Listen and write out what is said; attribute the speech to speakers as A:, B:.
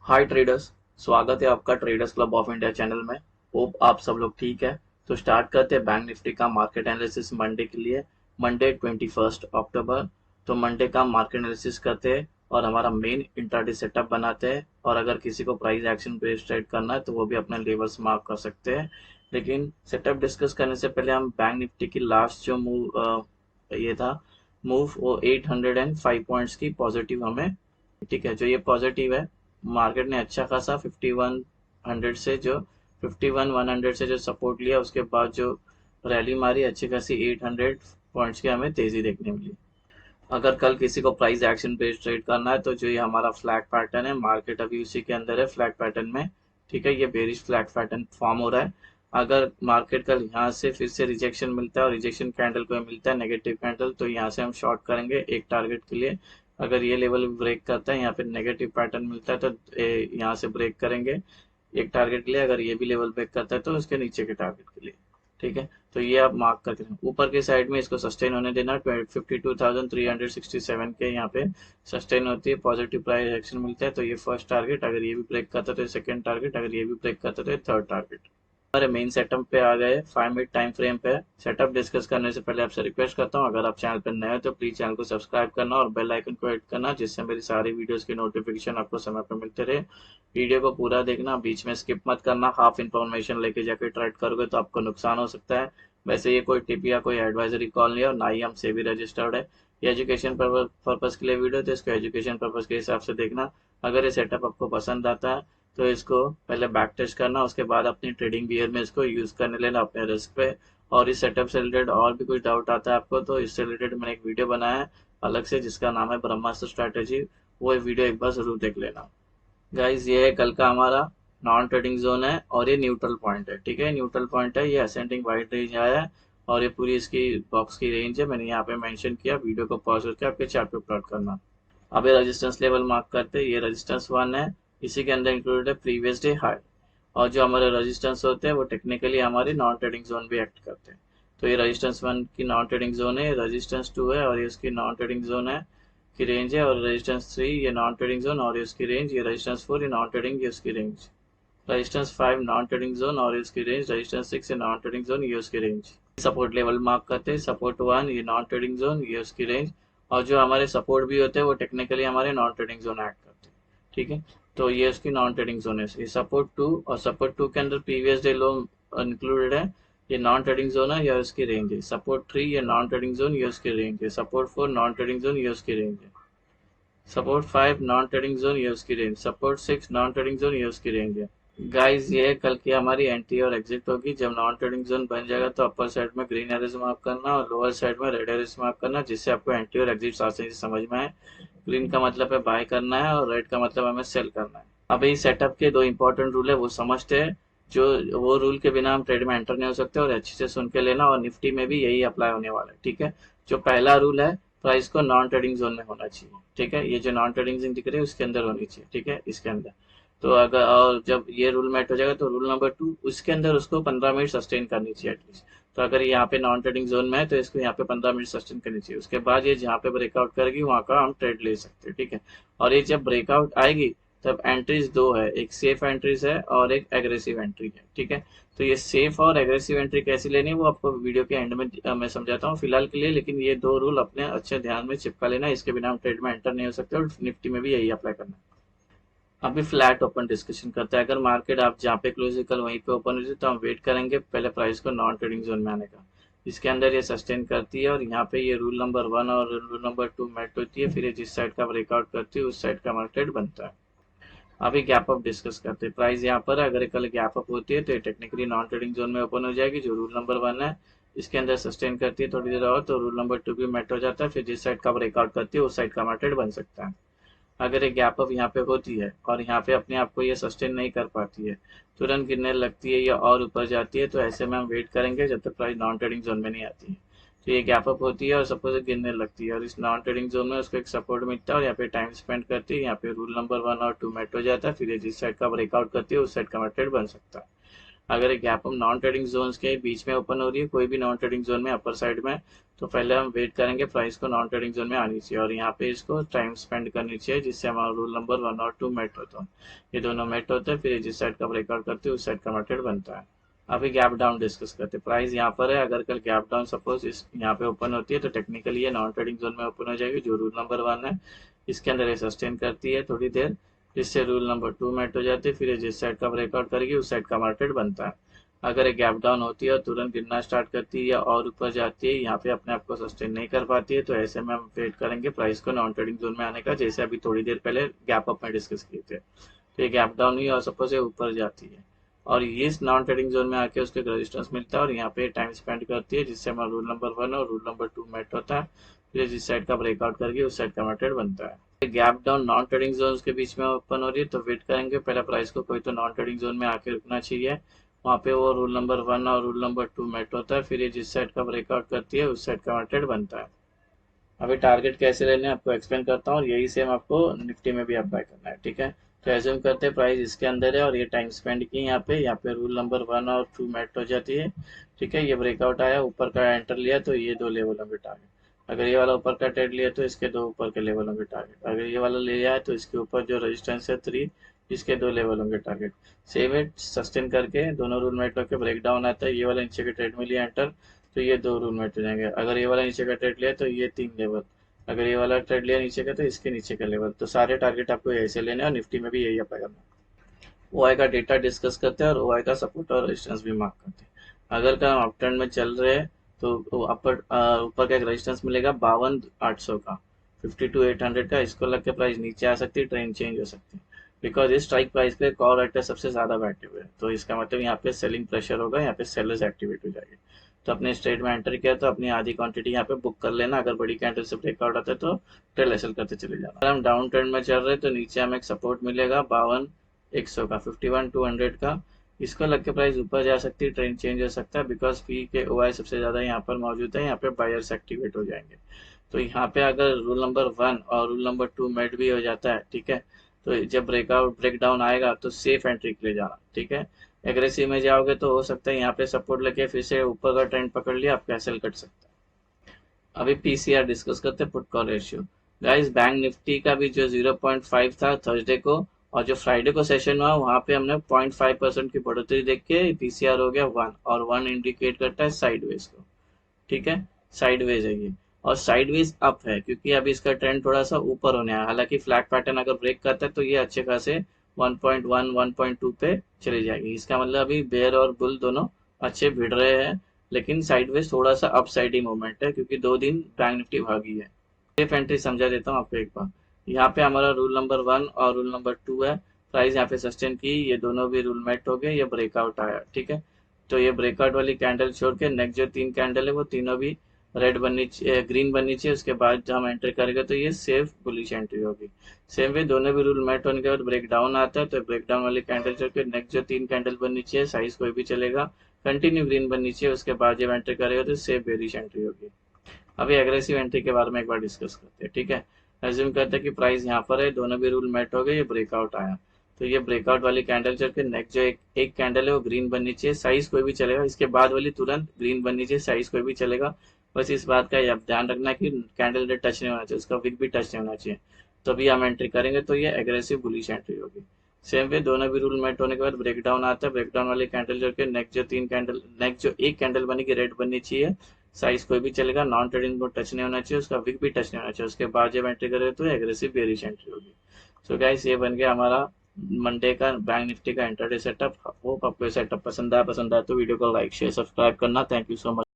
A: हाय traders. स्वागत है आपका traders club of India channel में। होप आप सब लोग ठीक है। तो स्टार्ट करते हैं बैंक निफ्टी का मार्केट एनालिसिस मंडे के लिए। मंडे 21 अक्टूबर। तो मंडे का मार्केट एनालिसिस करते हैं और हमारा मेन इंट्राडे सेटअप बनाते हैं। और अगर किसी को प्राइस एक्शन बेस्ड ट्रेड करना है तो वो भी अपने लेवल्स मार्क कर सकते हैं। लेकिन सेटअप डिस्कस करने से पहले हम बैंक निफ्टी की लास्ट जो मूव ये था मूव वो 805 पॉइंट्स की पॉजिटिव हमें, ठीक है, जो ये पॉजिटिव है। मार्केट ने अच्छा खासा 5100 से जो 51,100 से जो सपोर्ट लिया, उसके बाद जो रैली मारी अच्छी खासी 800 पॉइंट्स की हमें तेजी देखने मिली। अगर कल किसी को प्राइस एक्शन बेस्ड ट्रेड करना है तो जो ये हमारा फ्लैग पैटर्न है, मार्केट अभी उसी के अंदर है फ्लैग पैटर्न में। ठीक है, ये बेरिश फ्लैग पैटर्न फॉर्म हो रहा है। अगर मार्केट कल यहाँ से फिर से रिजेक्शन मिलता है और रिजेक्शन कैंडल को मिलता है नेगेटिव कैंडल, तो यहाँ से हम शॉर्ट करेंगे एक टारगेट के लिए। अगर ये लेवल ब्रेक करता है, यहाँ पे नेगेटिव पैटर्न मिलता है, तो यहाँ से ब्रेक करेंगे एक टारगेट के लिए। अगर ये भी लेवल ब्रेक करता है तो उसके नीचे के टारगेट के लिए। ठीक है, तो ये आप मार्क करके रखें। ऊपर के साइड में इसको सस्टेन होने देना। 52,367 के यहाँ पे सस्टेन होती है, पॉजिटिव प्राइस एक्शन मिलता है, तो ये फर्स्ट टारगेट। अगर ये भी ब्रेक करता है तो सेकंड टारगेट, अगर ये भी ब्रेक करता है तो ये थर्ड टारगेट। हमारे मेन सेटअप पे आ गए, 5 मिनट टाइम फ्रेम पे। सेटअप डिस्कस करने से पहले आपसे रिक्वेस्ट करता हूँ, अगर आप चैनल पर नए हो तो प्लीज चैनल को सब्सक्राइब करना और बेल आइकन को हिट करना, जिससे मेरी सारी वीडियोस की नोटिफिकेशन आपको समय पर मिलते रहे। वीडियो को पूरा देखना, बीच में स्किप मत करना। हाफ इन्फॉर्मेशन लेके जाके ट्रेड करोगे तो आपको नुकसान हो सकता है। वैसे ये कोई टिप या कोई एडवाइजरी कॉल नहीं है और ना ही हम सेबी रजिस्टर्ड है। ये एजुकेशन पर्पज के लिए वीडियो, तो इसको एजुकेशन पर्पज के हिसाब से देखना। अगर ये सेटअप आपको पसंद आता है तो इसको पहले बैक टेस्ट करना, उसके बाद अपनी ट्रेडिंग गियर में इसको यूज करने लेना अपने रिस्क पे। और इस सेटअप से रिलेटेड और भी कुछ डाउट आता है आपको तो इससे रिलेटेड मैंने एक वीडियो बनाया है अलग से, जिसका नाम है ब्रह्मास्त्र स्ट्रैटेजी। वो वीडियो एक बार जरूर देख लेना। गाइज ये है कल का हमारा नॉन ट्रेडिंग जोन है और ये न्यूट्रल पॉइंट है। ठीक है, न्यूट्रल पॉइंट है, ये असेंडिंग वाइड रेंज आया है और ये पूरी इसकी बॉक्स की रेंज है। मैंने यहाँ पे मेंशन किया, वीडियो को पॉज करके आपके चार्ट पे प्लॉट करना। अब ये रेजिस्टेंस लेवल मार्क करते हैं। ये रेजिस्टेंस 1 है, इसी के अंदर इंक्लूडेड है प्रीवियस डे हाई। और जो हमारे रेजिस्टेंस होते हैं वो टेक्निकली हमारे नॉन ट्रेडिंग जोन भी एक्ट करते हैं। तो ये रेजिस्टेंस 1 की नॉन ट्रेडिंग जोन है, रेजिस्टेंस 2 है और ये इसकी नॉन ट्रेडिंग जोन है की रेंज है, और रेजिस्टेंस 3 ये नॉन ट्रेडिंग जोन और ये उसकी रेंज, ये रेजिस्टेंस 4 ये नॉन ट्रेडिंग ये उसकी range, resistance 5 non trading zone और इसकी रेंज, रेजिस्टेंस 6 ये नॉन ट्रेडिंग जोन ये उसकी रेंज। सपोर्ट लेवल मार्क करते हैं, सपोर्ट 1 ये नॉन ट्रेडिंग जोन ये उसकी रेंज। और जो हमारे सपोर्ट भी होते हैं वो टेक्निकली हमारे नॉन ट्रेडिंग जोन ऐड करते हैं। ठीक है, तो ये उसकी नॉन ट्रेडिंग जोन है। ये सपोर्ट 2 और सपोर्ट 2 के अंदर प्रीवियस डे लो इंक्लूडेड है, ये नॉन ट्रेडिंग जोन है, या उसकी रेंज है। सपोर्ट 3 ये नॉन ट्रेडिंग जोन ये उसकी रेंज है। सपोर्ट 4 नॉन ट्रेडिंग जोन ये उसकी रेंज है। सपोर्ट 5 नॉन ट्रेडिंग जोन ये उसकी range. Support 6 non trading zone ये उसकी रेंज है। गाइस ये कल की हमारी एंट्री और एग्जिट होगी। जब नॉन ट्रेडिंग जोन बन जाएगा तो अपर साइड में ग्रीन एरोज मार्क करना और लोअर साइड में रेड एरोज मार्क करना, जिससे आपको एंट्री और एग्जिट आसानी से समझ में आए। ग्रीन का मतलब है बाय करना है और रेड का मतलब हमें सेल करना है। अभी सेटअप के दो इंपॉर्टेंट रूल है वो समझते हैं। जो वो रूल के बिना हम ट्रेड में एंटर नहीं हो सकते, और अच्छे से सुन के लेना, और निफ्टी में भी यही अप्लाई होने वाला है। ठीक है, जो पहला रूल है, प्राइस को नॉन ट्रेडिंग जोन में होना चाहिए। ठीक है, ये जो नॉन ट्रेडिंग जोन दिख रही है उसके अंदर होनी चाहिए। ठीक है, इसके अंदर। तो अगर और जब ये रूल मेट हो जाएगा तो रूल नंबर 2 उसके अंदर उसको 15 मिनट सस्टेन करनी चाहिए एटलीस्ट। तो अगर यहाँ पे नॉन ट्रेडिंग जोन में है तो इसको यहाँ पे 15 मिनट सस्टेन करनी चाहिए। उसके बाद ये जहाँ पे ब्रेकआउट करेगी वहां का हम ट्रेड ले सकते हैं। ठीक है, और ये जब ब्रेकआउट आएगी तब एंट्रीज दो है, एक सेफ एंट्रीज है और एक एग्रेसिव एंट्री है। ठीक है, तो ये सेफ और एग्रेसिव एंट्री कैसी लेनी है वो आपको वीडियो के एंड में मैं समझाता हूँ फिलहाल के लिए। लेकिन ये दो रूल अपने अच्छे ध्यान में चिपका लेना, इसके बिना हम ट्रेड में एंटर नहीं हो सकते, और निफ्टी में भी यही अप्लाई करना है। अभी फ्लैट ओपन डिस्कशन करते हैं। अगर मार्केट आप जहाँ पे क्लोज कल वहीं पे ओपन हुई तो हम वेट करेंगे पहले प्राइस को नॉन ट्रेडिंग जोन में आने का। इसके अंदर ये सस्टेन करती है और यहाँ पे ये रूल नंबर 1 और रूल नंबर 2 मेट होती है, फिर ये जिस साइड का ब्रेकआउट करती है उस साइड का मार्केट बनता है। अभी गैप अप डिस्कस करते हैं। प्राइस यहाँ पर है, अगर ये कल गैप अप होती है तो ये टेक्निकली नॉन ट्रेडिंग जोन में ओपन हो जाएगी, जो रूल नंबर 1 है। इसके अंदर सस्टेन करती है थोड़ी देर और तो रूल नंबर 2 भी मेट हो जाता है, फिर जिस साइड का ब्रेकआउट करती है उस साइड का मार्केट बन सकता है। अगर ये गैप अप यहाँ पे होती है और यहाँ पे अपने आप को ये सस्टेन नहीं कर पाती है, तुरंत गिरने लगती है या और ऊपर जाती है, तो ऐसे में हम वेट करेंगे जब तक प्राइस नॉन ट्रेडिंग जोन में नहीं आती है। तो ये गैप अप होती है और सपोज गिरने लगती है और इस नॉन ट्रेडिंग जोन में उसको एक सपोर्ट मिलता है और यहाँ पे टाइम स्पेंड करती है। यहाँ पे रूल नंबर 1 और 2 मेट हो जाता है, फिर ये जिस साइड का ब्रेकआउट करती है उस साइड का मार्केट बन सकता है। अगर एक गैप हम नॉन ट्रेडिंग जोन्स के बीच में ओपन हो रही है, कोई भी नॉन ट्रेडिंग जोन में अपर साइड में, तो पहले हम वेट करेंगे प्राइस को नॉन ट्रेडिंग जोन में आनी चाहिए और यहाँ पे इसको टाइम स्पेंड करनी चाहिए जिससे हमारा रूल नंबर 1 और 2 मेट होता है। ये दोनों मेट होते हैं, फिर जिस साइड का ब्रेकआउट करते हैं उस साइड का मार्केट बनता है। अभी गैप डाउन डिस्कस करते हैं। प्राइस यहाँ पर है, अगर कल गैप डाउन सपोज इस यहाँ पे ओपन होती है तो टेक्निकली ये नॉन ट्रेडिंग जोन में ओपन हो जाएगी, जो रूल नंबर 1 है। इसके अंदर ये सस्टेन करती है थोड़ी देर, जिससे रूल नंबर 2 मेट हो जाती है, फिर जिस साइड का ब्रेकआउट करेगी उस साइड का मार्केट बनता है। अगर एक गैप डाउन होती है और तुरंत गिरना स्टार्ट करती है या और ऊपर जाती है, यहाँ पे अपने आप को सस्टेन नहीं कर पाती है, तो ऐसे में हम वेट करेंगे प्राइस को नॉन ट्रेडिंग जोन में आने का, जैसे अभी थोड़ी देर पहले गैप अप में डिस्कस किए थे। तो ये गैप डाउन हुई और सपोज ये ऊपर जाती है और इस नॉन ट्रेडिंग जोन में आके उसको रेजिस्टेंस मिलता है और यहाँ पे टाइम स्पेंड करती है, जिससे हमारा रूल नंबर 1 और रूल नंबर 2 मेट होता है, फिर जिस साइड का ब्रेकआउट करके उस साइड का मार्केट बनता है। Gap down non trading zone के बीच में ओपन हो रही है तो वेट करेंगे, पहले प्राइस को कोई तो नॉन ट्रेडिंग जोन में आके रुकना चाहिए, वहाँ पे वो रूल नंबर 1 और रूल नंबर 2 मेट होता है, फिर ये जिस साइड का ब्रेकआउट करती है उस साइड का मार्केट बनता है। अभी टारगेट कैसे लेने हैं आपको एक्सप्लेन करता हूँ और यही सेम आपको निफ्टी में भी अप्लाई करना है, ठीक है। तो एज्यूम करते हैं प्राइस इसके अंदर है और ये टाइम स्पेंड की यहाँ पे रूल नंबर 1 और 2 मेट हो जाती है, ठीक है। ये ब्रेकआउट आया, ऊपर का एंटर लिया तो ये दो लेवल होंगे टारगेट। अगर ये वाला ऊपर का ट्रेड लिया तो इसके दो ऊपर के लेवल होंगे टारगेट। अगर ये वाला लिया है तो इसके ऊपर जो रेजिस्टेंस है 3, इसके दो लेवल होंगे टारगेट। सेम है, सस्टेन करके दोनों रूल मेट होकर ब्रेक डाउन आता है, ये वाला नीचे के ट्रेड में लिया एंटर तो ये दो रूल मेट हो जाएंगे। अगर ये वाला नीचे का ट्रेड लिया तो ये 3 लेवल, अगर ये वाला ट्रेड लिया नीचे का तो इसके नीचे का लेवल। तो सारे टारगेट आपको ऐसे लेने और निफ्टी में भी यही अप्लाई करना है। ओआई का डेटा डिस्कस करते हैं और ओआई का सपोर्ट और रेजिस्टेंस भी मार्क करते हैं। अगर का हम अप ट्रेंड में चल रहे हैं तो ऊपर का एक रेजिस्टेंस मिलेगा 52,800 का, 52,800 का। इसको लग के प्राइस नीचे आ सकती है, ट्रेंड चेंज हो सकती है, बिकॉज इस स्ट्राइक प्राइस पे कॉल राइटर सबसे ज्यादा बैठे हुए हैं, तो इसका मतलब यहाँ पे सेलिंग प्रेशर होगा, यहाँ पे सेलर्स एक्टिवेट हो जाएगी। तो अपने स्ट्रेट में एंटर किया तो अपनी आधी क्वांटिटी यहाँ पे बुक कर लेना, अगर बड़ी कैंडल से ब्रेकआउट आता है तो ट्रेल एसल करते चले जाना। अगर हम डाउन ट्रेंड में चल रहे हैं तो नीचे हमें एक सपोर्ट मिलेगा 52,100 का, 51,200 का। इसको लग के प्राइस ऊपर जा सकती है, ट्रेंड चेंज हो सकता है, बिकॉज पी के ओआई सबसे ज्यादा यहाँ पर मौजूद है, यहाँ पे बायर्स एक्टिवेट हो जाएंगे। तो यहाँ पे अगर रूल नंबर 1 और रूल नंबर 2 मेट भी हो जाता है, ठीक है, तो जब ब्रेक डाउन आएगा तो सेफ एंट्री के लिए जाना, ठीक है। एग्रेसिव में जाओगे तो हो सकता है यहाँ पे सपोर्ट लेके फिर से ऊपर का ट्रेंड पकड़ लिया, आप कैंसिल कर सकते हैं। अभी पीसीआर डिस्कस करते हैं, put call ratio. Guys bank Nifty का भी जो 0.5 था थर्सडे को और जो फ्राइडे को सेशन हुआ वहां पे हमने 0.5% की बढ़ोतरी देख के पीसीआर हो गया 1 और 1 इंडिकेट करता है साइडवेज को, ठीक है। साइडवेज है ये और साइडवेज अप है क्योंकि अभी इसका ट्रेंड थोड़ा सा ऊपर होने आया। हालांकि फ्लैग पैटर्न अगर ब्रेक करता है तो ये अच्छे खासे 1.1 1.2 पे चली जाएगी। इसका मतलब अभी बेयर और बुल दोनों अच्छे भिड़ रहे हैं, लेकिन साइडवेज थोड़ा सा अप साइड ही मूवमेंट है क्योंकि 2 दिन बैंक निफ्टी भागी है। सेफ एंट्री समझा देता हूँ आपको एक बार। यहाँ पे हमारा रूल नंबर 1 और रूल नंबर 2 है, प्राइस यहाँ पे सस्टेन की, ये दोनों भी रूल मेट हो गए, ये ब्रेकआउट आया, ठीक है। तो ये ब्रेकआउट वाली कैंडल छोड़ के नेक्स्ट जो 3 कैंडल है वो तीनों भी रेड बननी चाहिए, ग्रीन बननी चाहिए। उसके बाद जब हम एंट्री करेंगे तो ये सेफ बुलिश एंट्री होगी। सेम वे दोनों भी रूल मेट होने के बाद ब्रेक डाउन आता है तो ब्रेक डाउन वाली कैंडल छोड़ के नेक्स्ट जो 3 कैंडल बननी चाहिए, साइज कोई भी चलेगा, कंटिन्यू ग्रीन बननी चाहिए। उसके बाद जब एंट्री करेगा तो सेफ बेरिश एंट्री होगी। अभी एग्रेसिव एंट्री के बारे में एक बार डिस्कस करते हैं, ठीक है। एज्यूम करते हैं कि प्राइस यहाँ पर है, दोनों भी रूल मेट हो गए, ये ब्रेकआउट आया तो ये ब्रेकआउट वाली कैंडल चल के नेक्स्ट जो एक कैंडल है वो ग्रीन बननी चाहिए, साइज कोई भी चलेगा। इसके बाद वाली तुरंत ग्रीन बननी चाहिए, साइज कोई भी चलेगा। बस इस बात का ध्यान रखना कि कैंडल रेट टच नहीं होना चाहिए, उसका विक भी टच नहीं होना चाहिए, तभी हम एंट्री करेंगे तो ये एग्रेसिव बुलिश एंट्री होगी। सेम वे दोनों भी रूल मेट होने के बाद ब्रेक डाउन आता है, ब्रेक डाउन वाली कैंडल जो नेक्स्ट जो एक कैंडल बनेगी रेड बननी चाहिए, साइज कोई भी चलेगा, नॉन ट्रेडिंग को टच नहीं होना चाहिए, उसका विक भी टच नहीं होना चाहिए। उसके बाद जब एंट्री करें तो एग्रेसिव बेरिश एंट्री होगी। सो गाइस ये बन गया हमारा मंडे का बैंक निफ्टी का इंटरडे सेटअप। होप आपको सेटअप पसंद आया तो वीडियो को लाइक शेयर सब्सक्राइब करना। Thank you so much.